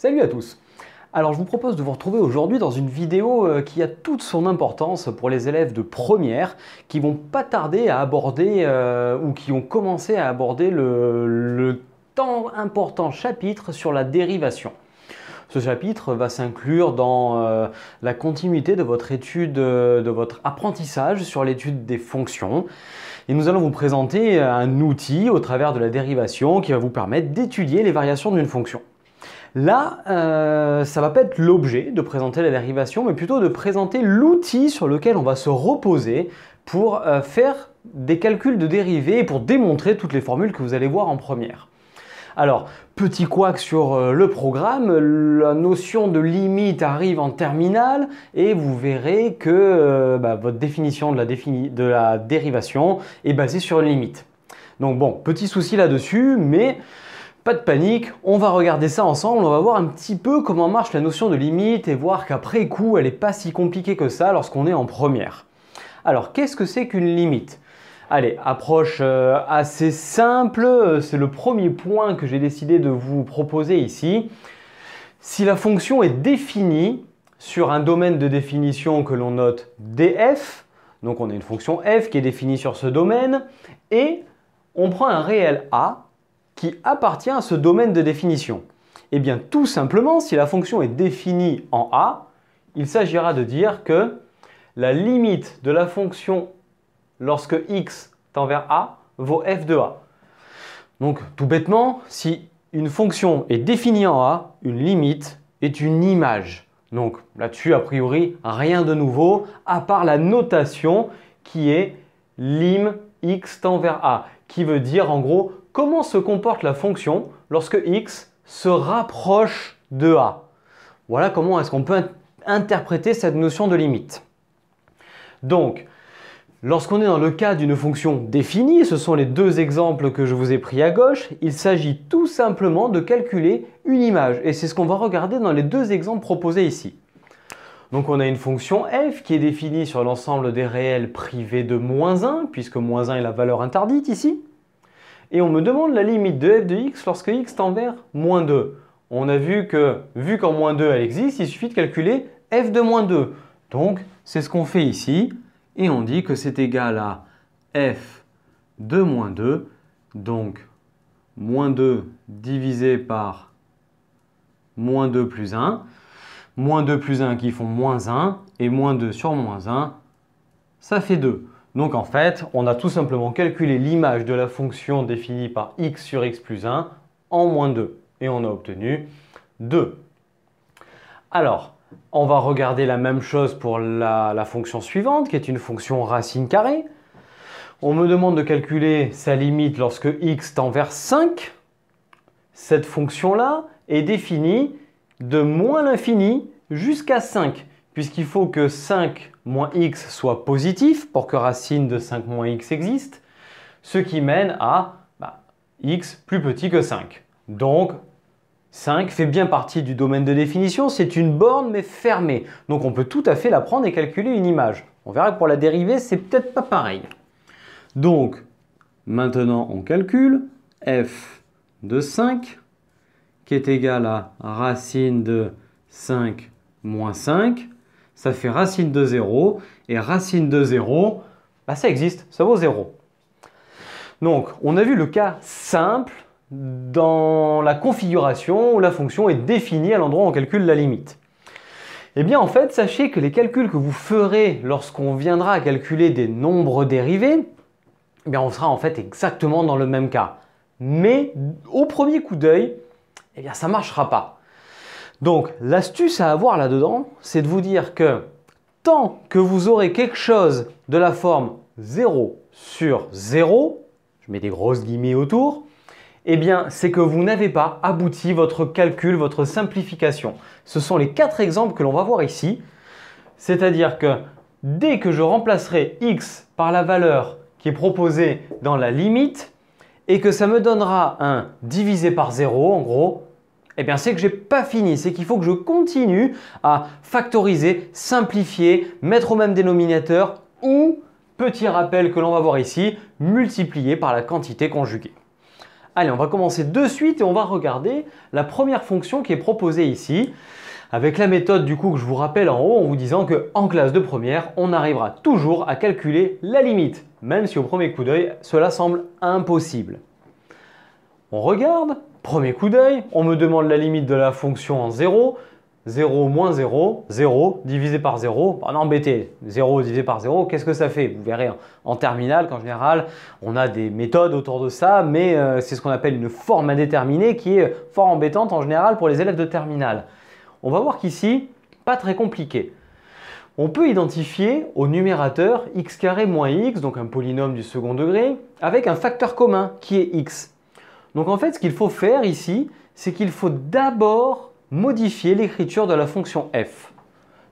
Salut à tous. Alors je vous propose de vous retrouver aujourd'hui dans une vidéo qui a toute son importance pour les élèves de première qui vont pas tarder à aborder ou qui ont commencé à aborder le tant important chapitre sur la dérivation. Ce chapitre va s'inclure dans la continuité de votre étude, de votre apprentissage sur l'étude des fonctions. Et nous allons vous présenter un outil au travers de la dérivation qui va vous permettre d'étudier les variations d'une fonction. Là, ça ne va pas être l'objet de présenter la dérivation, mais plutôt de présenter l'outil sur lequel on va se reposer pour faire des calculs de dérivée et pour démontrer toutes les formules que vous allez voir en première. Alors, petit couac sur le programme, la notion de limite arrive en terminale et vous verrez que votre définition de la dérivation est basée sur une limite. Donc bon, petit souci là-dessus, mais pas de panique, on va regarder ça ensemble, on va voir un petit peu comment marche la notion de limite et voir qu'après coup, elle n'est pas si compliquée que ça lorsqu'on est en première. Alors, qu'est-ce que c'est qu'une limite ? Allez, approche assez simple, c'est le premier point que j'ai décidé de vous proposer ici. Si la fonction est définie sur un domaine de définition que l'on note df, donc on a une fonction f qui est définie sur ce domaine, et on prend un réel a qui appartient à ce domaine de définition. Eh bien, tout simplement, si la fonction est définie en a, il s'agira de dire que la limite de la fonction lorsque x tend vers a vaut f de a. Donc, tout bêtement, si une fonction est définie en a, une limite est une image. Donc, là-dessus, a priori, rien de nouveau, à part la notation qui est lim x tend vers a, qui veut dire en gros comment se comporte la fonction lorsque x se rapproche de a. Voilà comment est-ce qu'on peut interpréter cette notion de limite. Donc, lorsqu'on est dans le cas d'une fonction définie, ce sont les deux exemples que je vous ai pris à gauche, il s'agit tout simplement de calculer une image. Et c'est ce qu'on va regarder dans les deux exemples proposés ici. Donc on a une fonction f qui est définie sur l'ensemble des réels privés de -1, puisque -1 est la valeur interdite ici. Et on me demande la limite de f de x lorsque x tend vers -2. On a vu qu'en -2 elle existe, il suffit de calculer f de -2. Donc c'est ce qu'on fait ici. Et on dit que c'est égal à f de -2. Donc -2 divisé par -2 plus 1. -2 plus 1 qui font -1. Et -2 sur -1, ça fait 2. Donc en fait, on a tout simplement calculé l'image de la fonction définie par x sur x plus 1 en -2. Et on a obtenu 2. Alors, on va regarder la même chose pour la fonction suivante, qui est une fonction racine carrée. On me demande de calculer sa limite lorsque x tend vers 5. Cette fonction-là est définie de moins l'infini jusqu'à 5, puisqu'il faut que 5 moins x soit positif pour que racine de 5 moins x existe, ce qui mène à x plus petit que 5. Donc, 5 fait bien partie du domaine de définition, c'est une borne mais fermée. Donc on peut tout à fait la prendre et calculer une image. On verra que pour la dérivée, c'est peut-être pas pareil. Donc, maintenant on calcule f de 5 qui est égal à racine de 5 moins 5. Ça fait racine de 0, et racine de 0, ça existe, ça vaut 0. Donc, on a vu le cas simple dans la configuration où la fonction est définie à l'endroit où on calcule la limite. Eh bien, en fait, sachez que les calculs que vous ferez lorsqu'on viendra à calculer des nombres dérivés, eh bien, on sera en fait exactement dans le même cas. Mais au premier coup d'œil, eh bien, ça ne marchera pas. Donc, l'astuce à avoir là-dedans, c'est de vous dire que tant que vous aurez quelque chose de la forme 0 sur 0, je mets des grosses guillemets autour, eh bien, c'est que vous n'avez pas abouti votre calcul, votre simplification. Ce sont les 4 exemples que l'on va voir ici. C'est-à-dire que dès que je remplacerai x par la valeur qui est proposée dans la limite et que ça me donnera un divisé par 0, en gros, eh bien, c'est que je n'ai pas fini. C'est qu'il faut que je continue à factoriser, simplifier, mettre au même dénominateur ou, petit rappel que l'on va voir ici, multiplier par la quantité conjuguée. Allez, on va commencer de suite et on va regarder la première fonction qui est proposée ici, avec la méthode du coup que je vous rappelle en haut en vous disant qu'en classe de première, on arrivera toujours à calculer la limite, même si au premier coup d'œil, cela semble impossible. On regarde, premier coup d'œil, on me demande la limite de la fonction en 0, 0 moins 0, 0 divisé par 0, pas embêté, 0 divisé par 0, qu'est-ce que ça fait? Vous verrez en terminale qu'en général, on a des méthodes autour de ça, mais c'est ce qu'on appelle une forme indéterminée qui est fort embêtante en général pour les élèves de terminale. On va voir qu'ici, pas très compliqué. On peut identifier au numérateur x carré moins x, donc un polynôme du second degré, avec un facteur commun qui est x. Donc en fait, ce qu'il faut faire ici, c'est qu'il faut d'abord modifier l'écriture de la fonction f.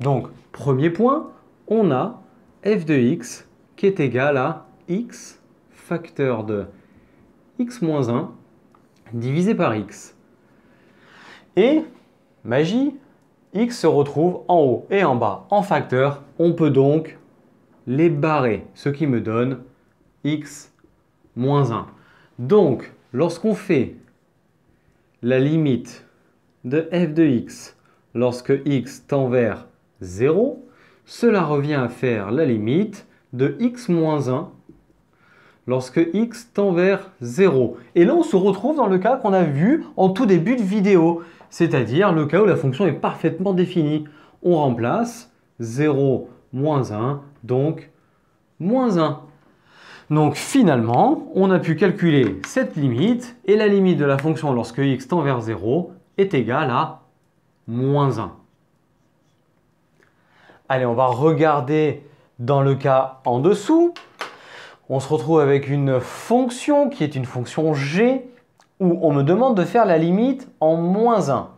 Donc, premier point, on a f de x qui est égal à x facteur de x moins 1 divisé par x. Et, magie, x se retrouve en haut et en bas en facteur. On peut donc les barrer, ce qui me donne x moins 1. Donc, lorsqu'on fait la limite de f de x lorsque x tend vers 0, cela revient à faire la limite de x moins 1 lorsque x tend vers 0. Et là, on se retrouve dans le cas qu'on a vu en tout début de vidéo, c'est-à-dire le cas où la fonction est parfaitement définie. On remplace 0 moins 1, donc moins 1. Donc finalement, on a pu calculer cette limite et la limite de la fonction lorsque x tend vers 0 est égale à moins 1. Allez, on va regarder dans le cas en dessous. On se retrouve avec une fonction qui est une fonction g où on me demande de faire la limite en moins 1.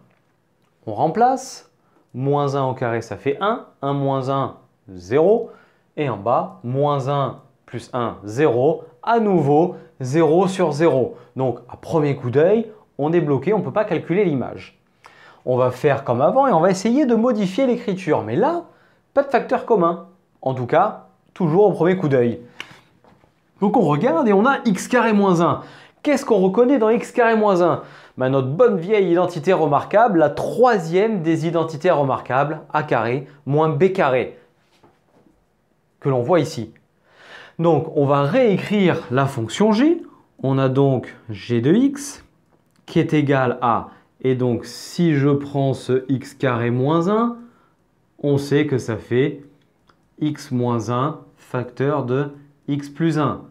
On remplace, moins 1 au carré ça fait 1, 1 moins 1, 0, et en bas, moins 1 plus 1, 0, à nouveau 0 sur 0. Donc à premier coup d'œil, on est bloqué, on ne peut pas calculer l'image. On va faire comme avant et on va essayer de modifier l'écriture. Mais là, pas de facteur commun. En tout cas, toujours au premier coup d'œil. Donc on regarde et on a x carré moins 1. Qu'est-ce qu'on reconnaît dans x carré moins 1? Notre bonne vieille identité remarquable, la troisième des identités remarquables, a carré moins b carré, que l'on voit ici. Donc, on va réécrire la fonction g. On a donc g de x qui est égal à, et donc si je prends ce x carré moins 1, on sait que ça fait x moins 1 facteur de x plus 1.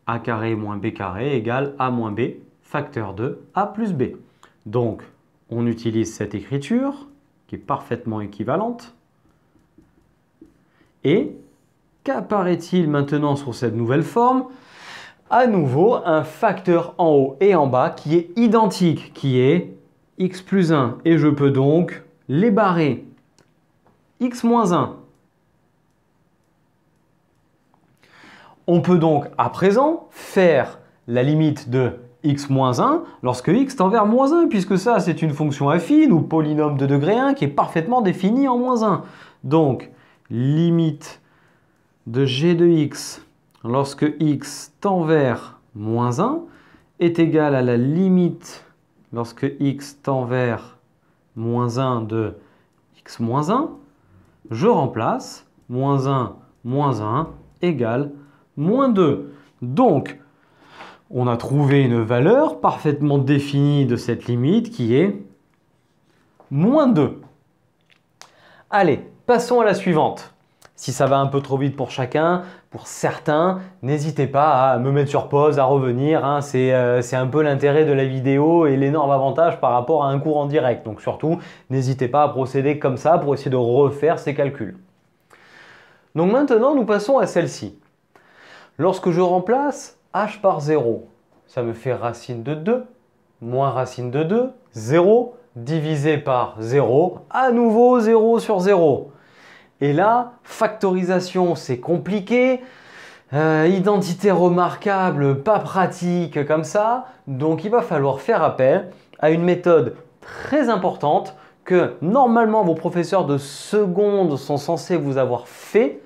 A carré moins b carré égale a moins b facteur de a plus b. Donc, on utilise cette écriture qui est parfaitement équivalente. Et qu'apparaît-il maintenant sur cette nouvelle forme? À nouveau, un facteur en haut et en bas qui est identique, qui est x plus 1. Et je peux donc les barrer. X moins 1. On peut donc à présent faire la limite de x moins 1 lorsque x tend vers moins 1, puisque ça c'est une fonction affine ou polynôme de degré 1 qui est parfaitement définie en moins 1. Donc, limite de g de x lorsque x tend vers moins 1 est égale à la limite lorsque x tend vers moins 1 de x moins 1. Je remplace moins 1 égale moins 2. Donc, on a trouvé une valeur parfaitement définie de cette limite qui est moins 2. Allez, passons à la suivante. Si ça va un peu trop vite pour chacun, pour certains, n'hésitez pas à me mettre sur pause, à revenir. Hein. C'est un peu l'intérêt de la vidéo et l'énorme avantage par rapport à un cours en direct. Donc surtout, n'hésitez pas à procéder comme ça pour essayer de refaire ces calculs. Donc maintenant, nous passons à celle-ci. Lorsque je remplace h par 0, ça me fait racine de 2 moins racine de 2, 0 divisé par 0, à nouveau 0 sur 0. Et là, factorisation, c'est compliqué. Identité remarquable, pas pratique comme ça. Donc, il va falloir faire appel à une méthode très importante que normalement vos professeurs de seconde sont censés vous avoir fait,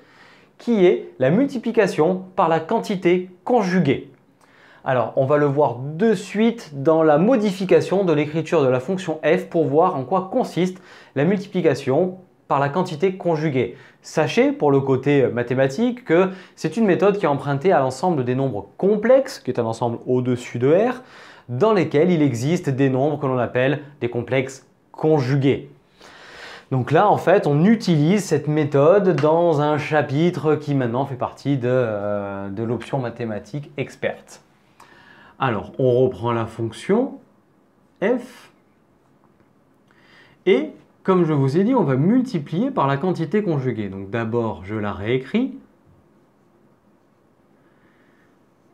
qui est la multiplication par la quantité conjuguée. Alors, on va le voir de suite dans la modification de l'écriture de la fonction f pour voir en quoi consiste la multiplication par la quantité conjuguée. Sachez, pour le côté mathématique, que c'est une méthode qui est empruntée à l'ensemble des nombres complexes, qui est un ensemble au-dessus de R, dans lesquels il existe des nombres que l'on appelle des complexes conjugués. Donc là, en fait, on utilise cette méthode dans un chapitre qui maintenant fait partie de l'option mathématique experte. Alors, on reprend la fonction f et, comme je vous ai dit, on va multiplier par la quantité conjuguée. Donc d'abord, je la réécris.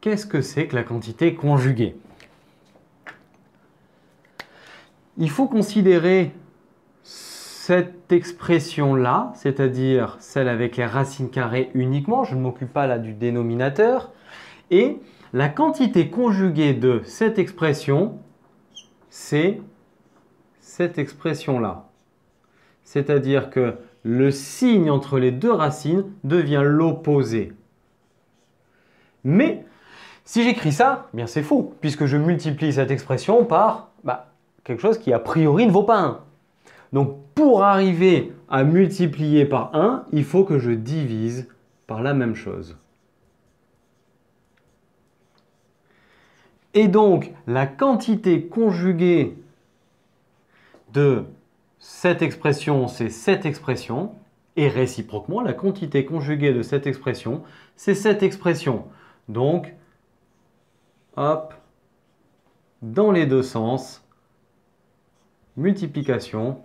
Qu'est-ce que c'est que la quantité conjuguée? Il faut considérer cette expression-là, c'est-à-dire celle avec les racines carrées uniquement, je ne m'occupe pas là du dénominateur, et la quantité conjuguée de cette expression, c'est cette expression-là. C'est-à-dire que le signe entre les deux racines devient l'opposé. Mais si j'écris ça, eh bien c'est faux, puisque je multiplie cette expression par quelque chose qui a priori ne vaut pas 1. Donc pour arriver à multiplier par 1, il faut que je divise par la même chose. Et donc la quantité conjuguée de cette expression, c'est cette expression, et réciproquement, la quantité conjuguée de cette expression, c'est cette expression. Donc, hop, dans les deux sens, multiplication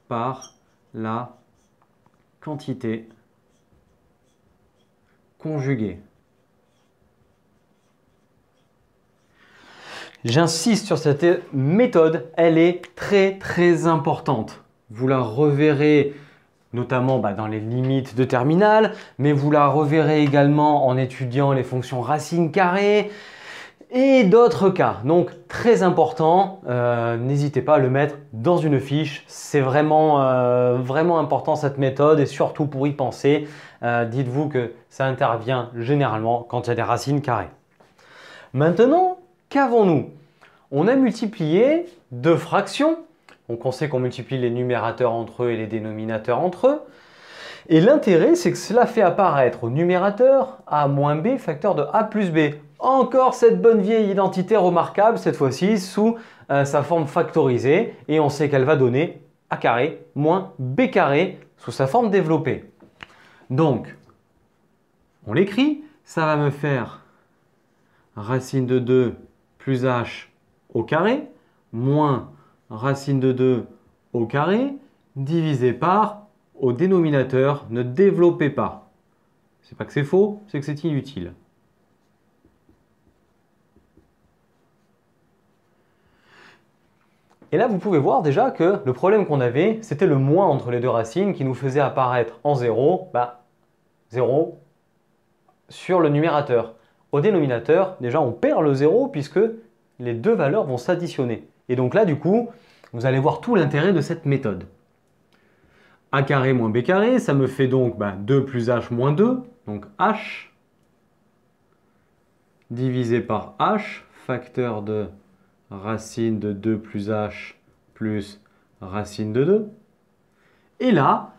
par la quantité conjuguée. J'insiste sur cette méthode, elle est très importante. Vous la reverrez notamment dans les limites de terminale, mais vous la reverrez également en étudiant les fonctions racines carrées et d'autres cas. Donc très important, n'hésitez pas à le mettre dans une fiche. C'est vraiment important cette méthode et surtout pour y penser, dites-vous que ça intervient généralement quand il y a des racines carrées. Maintenant, qu'avons-nous? On a multiplié deux fractions. Donc on sait qu'on multiplie les numérateurs entre eux et les dénominateurs entre eux. Et l'intérêt, c'est que cela fait apparaître au numérateur a moins b facteur de a plus b. Encore cette bonne vieille identité remarquable, cette fois-ci sous sa forme factorisée. Et on sait qu'elle va donner a carré moins b carré sous sa forme développée. Donc, on l'écrit, ça va me faire racine de 2 plus h au carré, moins racine de 2 au carré, divisé par, au dénominateur, ne développez pas. C'est pas que c'est faux, c'est que c'est inutile. Et là, vous pouvez voir déjà que le problème qu'on avait, c'était le moins entre les deux racines qui nous faisait apparaître en 0, 0 sur le numérateur. Au dénominateur, déjà, on perd le 0 puisque les deux valeurs vont s'additionner. Et donc là, du coup, vous allez voir tout l'intérêt de cette méthode. A carré moins b carré, ça me fait donc 2 plus h moins 2, donc h, divisé par h, facteur de racine de 2 plus h plus racine de 2. Et là,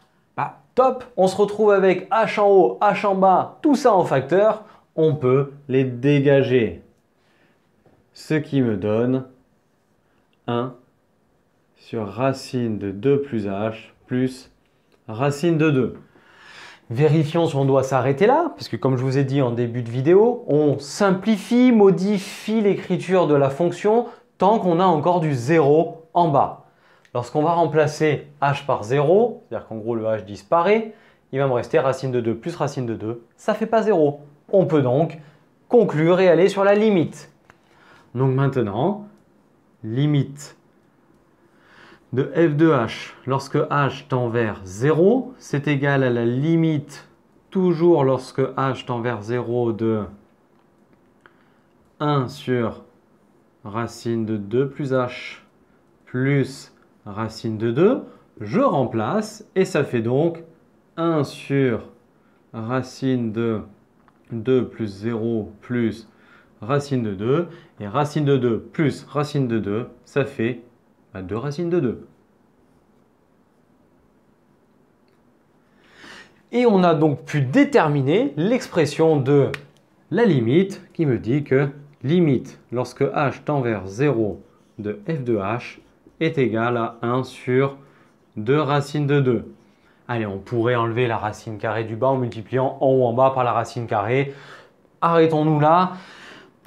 top, on se retrouve avec h en haut, h en bas, tout ça en facteur, on peut les dégager. Ce qui me donne 1 sur racine de 2 plus h plus racine de 2. Vérifions si on doit s'arrêter là, parce que comme je vous ai dit en début de vidéo, on simplifie, modifie l'écriture de la fonction tant qu'on a encore du 0 en bas. Lorsqu'on va remplacer h par 0, c'est-à-dire qu'en gros le h disparaît, il va me rester racine de 2 plus racine de 2, ça ne fait pas 0. On peut donc conclure et aller sur la limite. Donc maintenant, limite de f de h lorsque h tend vers 0, c'est égal à la limite toujours lorsque h tend vers 0 de 1 sur racine de 2 plus h plus racine de 2. Je remplace et ça fait donc 1 sur racine de 2 plus 0 plus racine de 2. Et racine de 2 plus racine de 2, ça fait 2 racines de 2. Et on a donc pu déterminer l'expression de la limite qui me dit que limite lorsque h tend vers 0 de f de h est égal à 1 sur 2 racines de 2. Allez, on pourrait enlever la racine carrée du bas en multipliant en haut en bas par la racine carrée. Arrêtons-nous là.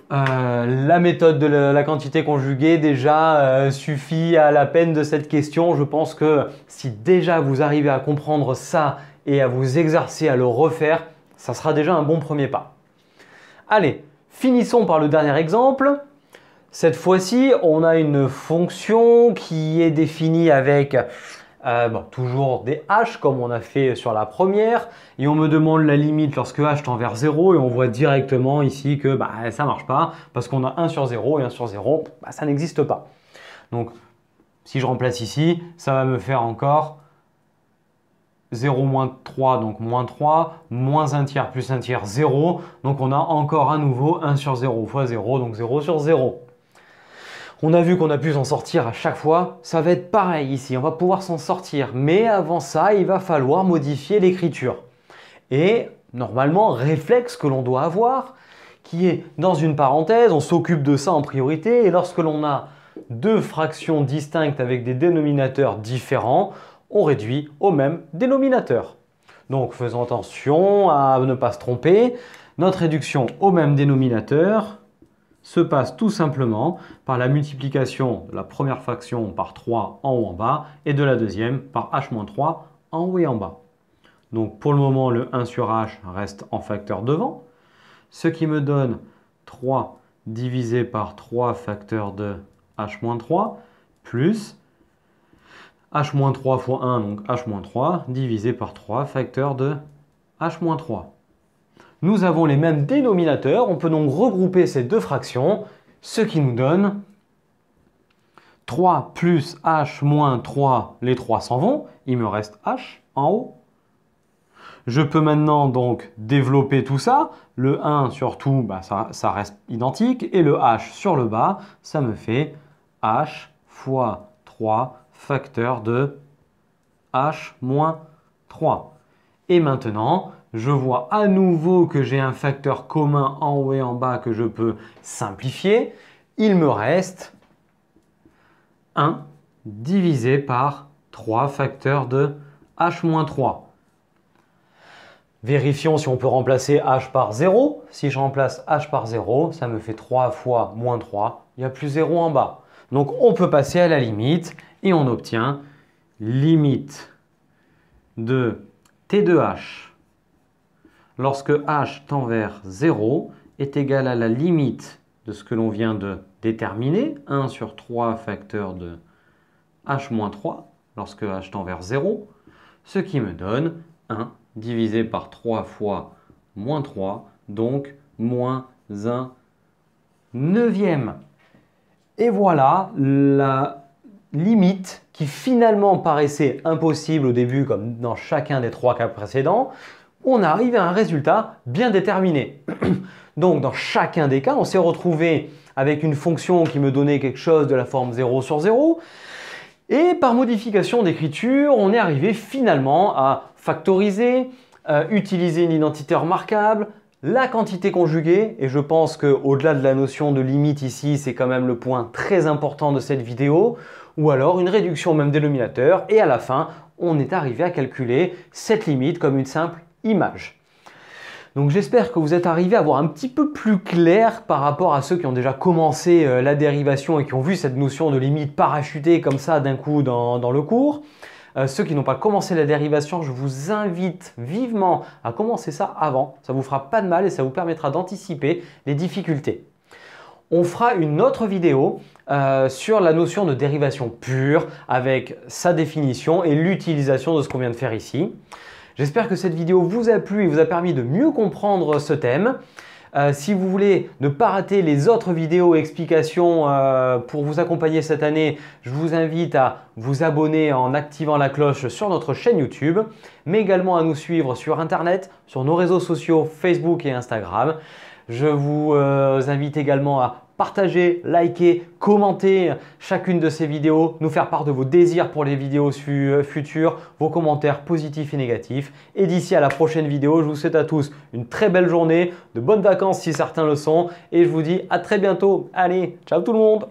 La méthode de la quantité conjuguée déjà suffit à la peine de cette question. Je pense que si déjà vous arrivez à comprendre ça et à vous exercer à le refaire, ça sera déjà un bon premier pas. Allez, finissons par le dernier exemple. Cette fois-ci, on a une fonction qui est définie avec toujours des h comme on a fait sur la première. Et on me demande la limite lorsque h tend vers 0 et on voit directement ici que ça ne marche pas parce qu'on a 1 sur 0 et 1 sur 0, ça n'existe pas. Donc, si je remplace ici, ça va me faire encore 0 moins 3, donc moins 3, moins 1 tiers plus 1 tiers, 0. Donc on a encore à nouveau 1 sur 0 fois 0, donc 0 sur 0. On a vu qu'on a pu s'en sortir à chaque fois. Ça va être pareil ici, on va pouvoir s'en sortir. Mais avant ça, il va falloir modifier l'écriture. Et normalement, réflexe que l'on doit avoir, qui est dans une parenthèse, on s'occupe de ça en priorité. Et lorsque l'on a deux fractions distinctes avec des dénominateurs différents, on réduit au même dénominateur. Donc faisons attention à ne pas se tromper. Notre réduction au même dénominateur se passe tout simplement par la multiplication de la première fraction par 3 en haut en bas et de la deuxième par h-3 en haut et en bas. Donc pour le moment, le 1 sur h reste en facteur devant, ce qui me donne 3 divisé par 3 facteur de h-3 plus h-3 fois 1, donc h-3, divisé par 3 facteur de h-3. Nous avons les mêmes dénominateurs, on peut donc regrouper ces deux fractions, ce qui nous donne 3 plus h-3, les 3 s'en vont, il me reste h en haut. Je peux maintenant donc développer tout ça, le 1 sur tout, ça reste identique, et le h sur le bas, ça me fait h fois 3 facteur de h-3. Et maintenant, je vois à nouveau que j'ai un facteur commun en haut et en bas que je peux simplifier. Il me reste 1 divisé par 3 facteurs de h-3. Vérifions si on peut remplacer h par 0. Si je remplace h par 0, ça me fait 3 fois moins 3. Il n'y a plus 0 en bas. Donc on peut passer à la limite et on obtient limite de t de h lorsque h tend vers 0 est égal à la limite de ce que l'on vient de déterminer, 1 sur 3 facteur de h-3 lorsque h tend vers 0, ce qui me donne 1 divisé par 3 fois moins 3, donc moins 1 neuvième. Et voilà la limite qui finalement paraissait impossible au début, comme dans chacun des 3 cas précédents. On arrive à un résultat bien déterminé. Donc dans chacun des cas, on s'est retrouvé avec une fonction qui me donnait quelque chose de la forme 0 sur 0. Et par modification d'écriture, on est arrivé finalement à factoriser, utiliser une identité remarquable, la quantité conjuguée, et je pense qu'au-delà de la notion de limite ici, c'est quand même le point très important de cette vidéo, ou alors une réduction au même dénominateur, et à la fin, on est arrivé à calculer cette limite comme une simple image. Donc j'espère que vous êtes arrivé à voir un petit peu plus clair par rapport à ceux qui ont déjà commencé la dérivation et qui ont vu cette notion de limite parachuter comme ça d'un coup dans le cours. Ceux qui n'ont pas commencé la dérivation, je vous invite vivement à commencer ça avant. Ça ne vous fera pas de mal et ça vous permettra d'anticiper les difficultés. On fera une autre vidéo sur la notion de dérivation pure avec sa définition et l'utilisation de ce qu'on vient de faire ici. J'espère que cette vidéo vous a plu et vous a permis de mieux comprendre ce thème. Si vous voulez ne pas rater les autres vidéos et explications pour vous accompagner cette année, je vous invite à vous abonner en activant la cloche sur notre chaîne YouTube, mais également à nous suivre sur Internet, sur nos réseaux sociaux Facebook et Instagram. Je vous invite également à partager, liker, commenter chacune de ces vidéos, nous faire part de vos désirs pour les vidéos futures, vos commentaires positifs et négatifs. Et d'ici à la prochaine vidéo, je vous souhaite à tous une très belle journée, de bonnes vacances si certains le sont, et je vous dis à très bientôt. Allez, ciao tout le monde!